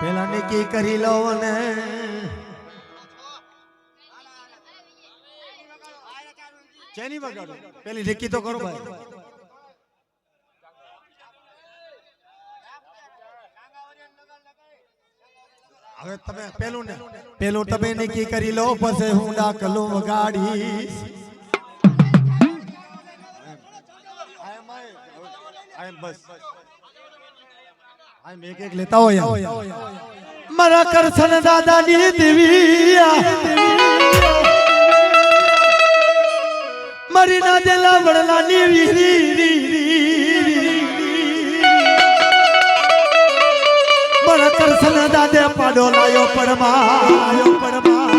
પેલા નક્કી કરી લો ને ચેની વગાડો પેલી નક્કી તો કરો ભાઈ હવે તમે પેલું તમે નક્કી કરી લો પછી હું ડાકલું વગાડીશ બસ એક એક લેતા હોય મારા કરશન દાદાની દેવી મારી ના દેલા વડલાની વીરી મારા કરશન દાદે પાડો લાયો પડમાં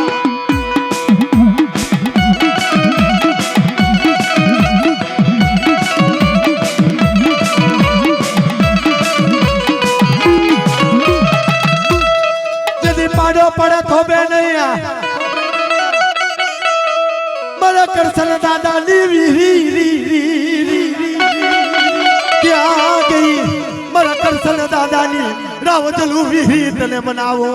पड़ा थोबे नहीं मरा करसन दादा क्या गई मरा करसन दादा नी राव चलू वीरी तने मनावो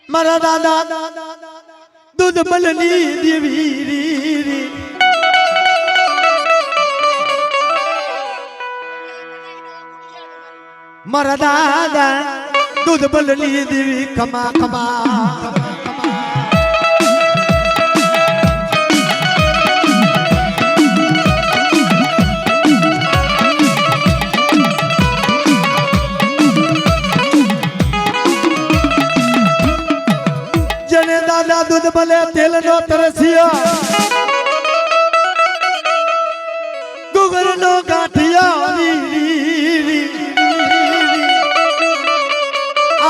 मारा दादा दूध मलनी देवी मारा दादा दूध मलनी देवी कमा कमा दूध भले तेल नो तरसिया गुगर नो गाठिया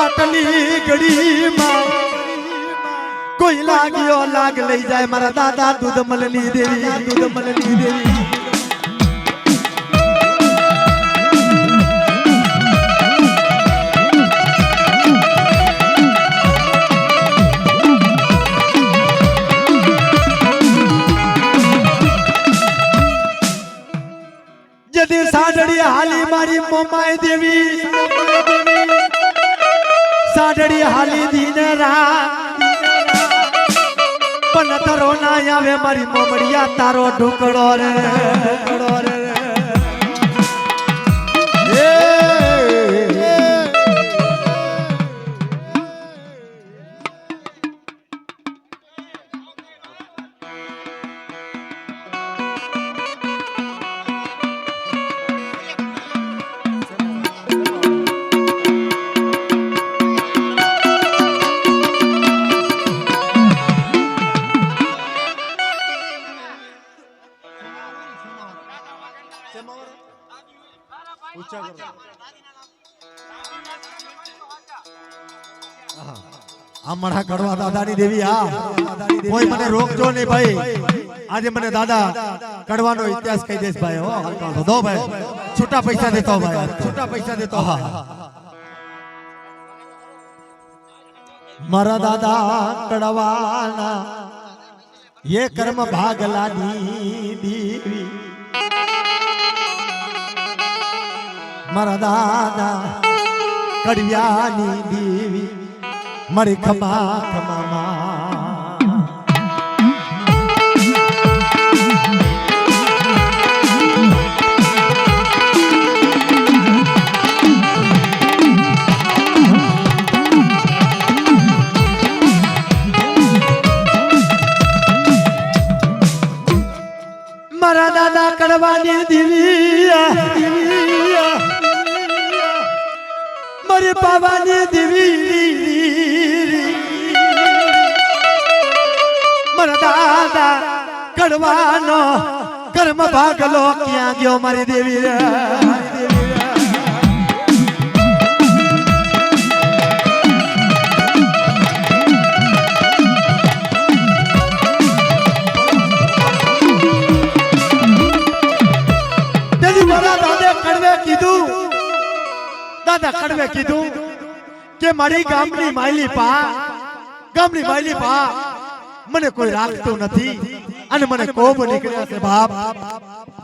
आटली गड़ी मां कोई लागियो लाग ले जाए मारा दादा दूध मलनी देवी साडड़ी हाली मारी मोमाई देवी साडड़ी हाली दिन रात पण तरो ना आवे मारी मोमड़िया तारो ढुकड़ो रे हमारा कड़वा दादानी देवी आ कोई मने रोकजो नहीं भाई आज मने दादा कड़वानो इतिहास कही देस भाई हो दो भाई छोटा पैसा देता हूं भाई छोटा पैसा देता हूं मारा दादा कड़वाना ये कर्म भागलानी देवी मारा दादा कड़ियानी देवी मरी खमा खमा मरा दादा कड़वानी दिविया मरे पावानी दिवी मरदा કડવાનો કર્મ ભાગલો ક્યાં ગયો મારી દેવી રે દાદા કડવે કીધું કે મારી ગામની માયલી પા મને કોઈ રાખતું નથી અને મને કોપ નીકળ્યા છે બાપ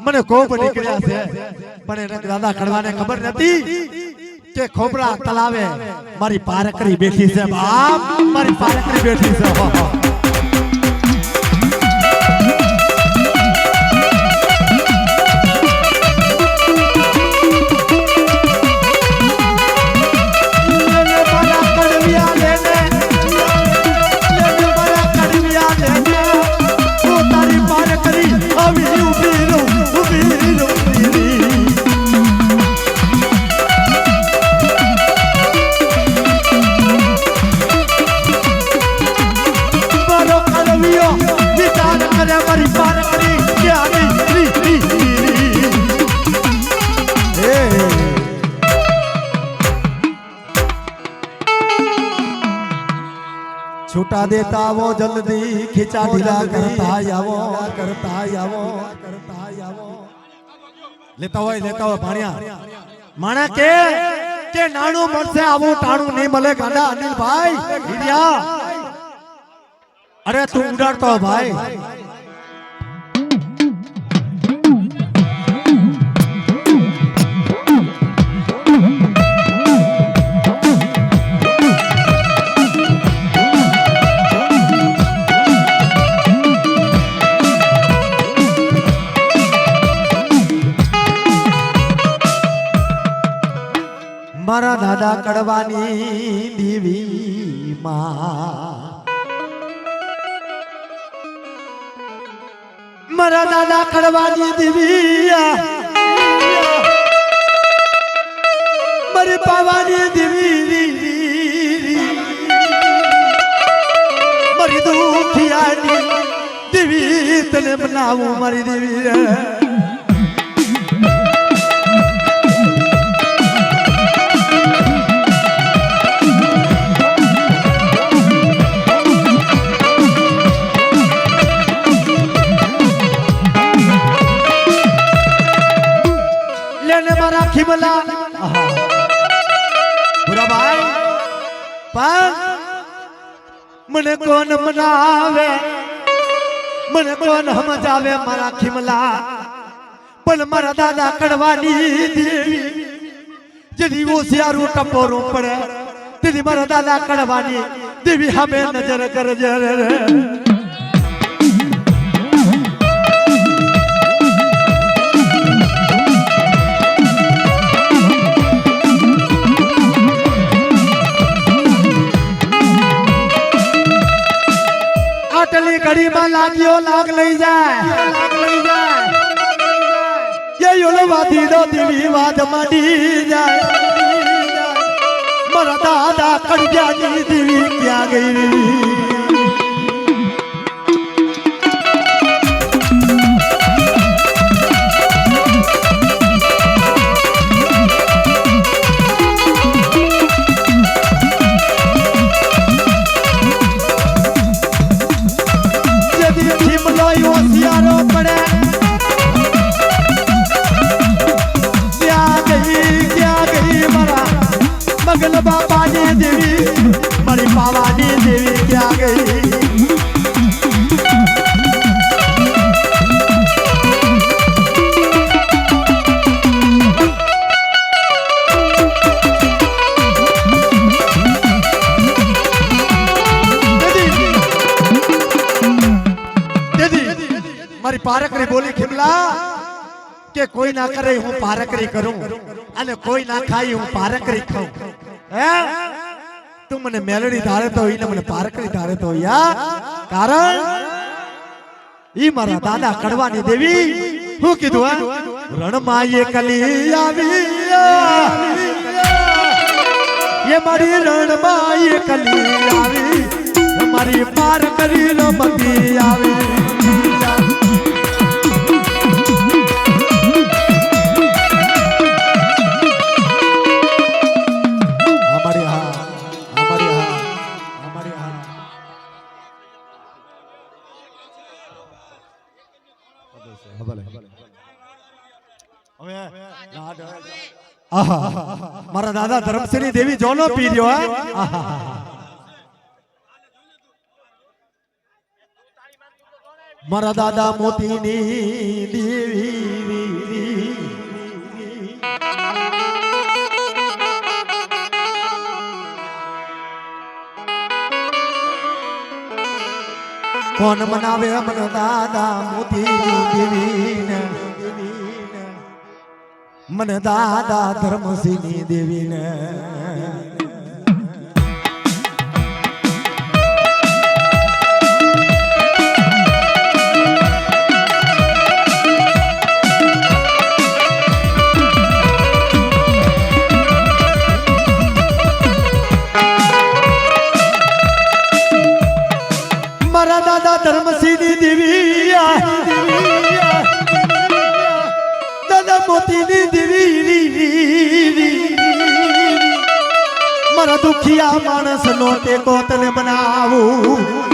મને કોપ નીકળ્યા છે પણ એને દાદા કડવાને ખબર નથી કે ખોબરા તલાવે મારી પારકરી બેઠી છે બાપ મારી પારકરી બેઠી છે छूटा देता वो जल्दी खिंचा ढीला करता आवो लेता हो भाणिया माणा के नाणू मरसे आवो टाणू नहीं मले गांडा अनिल भाई हिडिया अरे तू उड़ाड़ता हो भाई मारा दादा कड़वानी देवी मां मारा दादा कड़वानी देवी मरी पावानी देवी मरी दुखियानी देवी तने बनाऊं मारी देवी खिमला बुरा भाई पर मने कौन मनावे मने कौन समझावे मारा खिमला पण मारा दादा कड़वानी देवी जदी वो सियारू टपोरू पड़े तेरी मारा दादा कड़वानी देवी हमें नजर कर जरे घड़ी में लागियो लाग लई जाए ये योलो वादी दो दिवी वाद माडी जाए मरा दादा कड़िया जी दिवी क्या गई मगल बाबा ने देवी मरी पावानी देवी क्या गई मारी पारकरी बोली खिमला के कोई ना करे हूँ पारकरी करूं अने कोई ना खाई हूँ पारकरी खाऊं तुम मने मेलडी धारे तो ही ने मने पारकरी धारे तो या कारण ई मारा दादा कड़वानी देवी हूँ कीधु रण माये कली आवी ये मारी रण माये कली आवी हमारी पारकरी नो मती आवी મારા દાદા ધર્મસિંહની દેવી જોનો પી રહ્યો મારા દાદા મોતીની દેવી કોણ મનાવે મન દાદા મોતીની દેવીને મન દાદા ધર્મસિંહની દેવીને મારા દાદા ધર્મસિંહની દેવી દાદા મોતીની દેવી મારા દુખિયા માણસ નો ટેકો તને બનાવું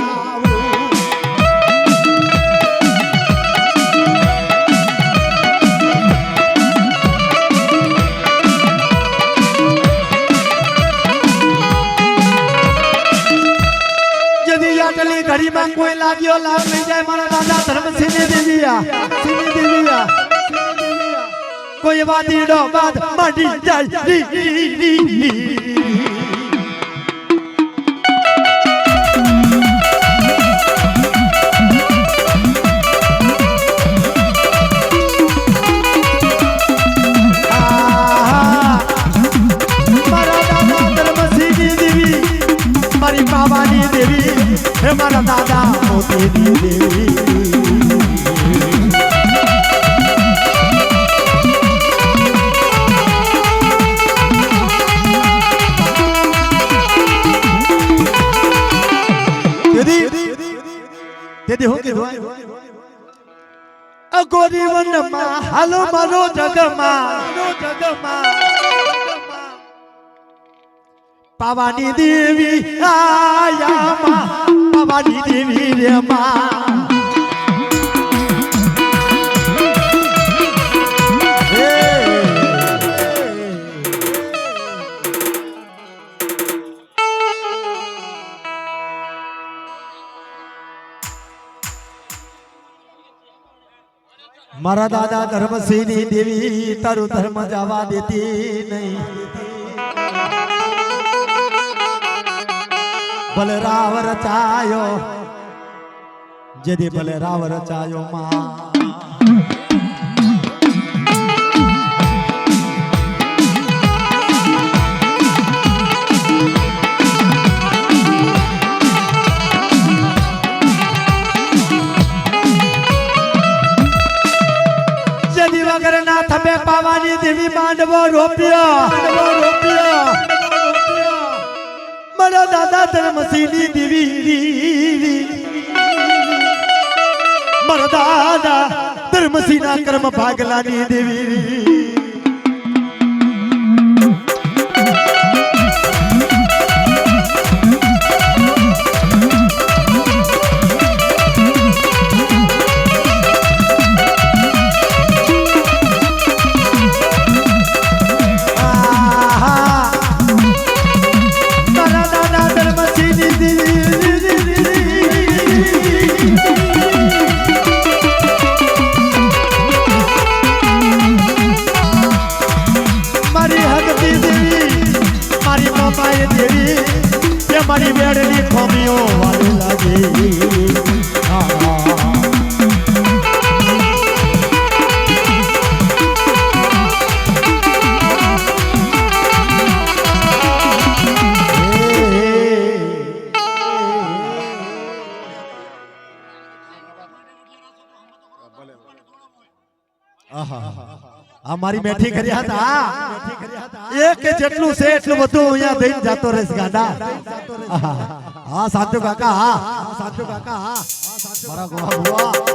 घड़ी में कोई लागियो लाग नहीं जाए मारा दादा धर्मसिंह देविया कोई वादी डो बात माटी जाए बाबानी देवी हे मारा दादा मोतीनी देवी दीदी हो के अगोरी वन मा हालो मारो जगमा पावानी देवी आया मां पावानी देवी रे मां मारा दादा धर्मसिंहनी देवी तारू धर्म जावा देती नहीं बलराव रचायो जदि बलराव रचायो मां जदि वगर ना थमे पावानी देवी मांडवो रोपियो मारा दादा धर्मसिंहनी देवी मारा दादा धर्मसिंहना कर्म भागलानी देवी मारी बेड़नी खोमियो वाले लागे हमारी मेठी कर्या था एक जेटलू से एटलू बधु अहींया दईने जातो रहेस गाडा हां साचो काका मारा गोवा बुआ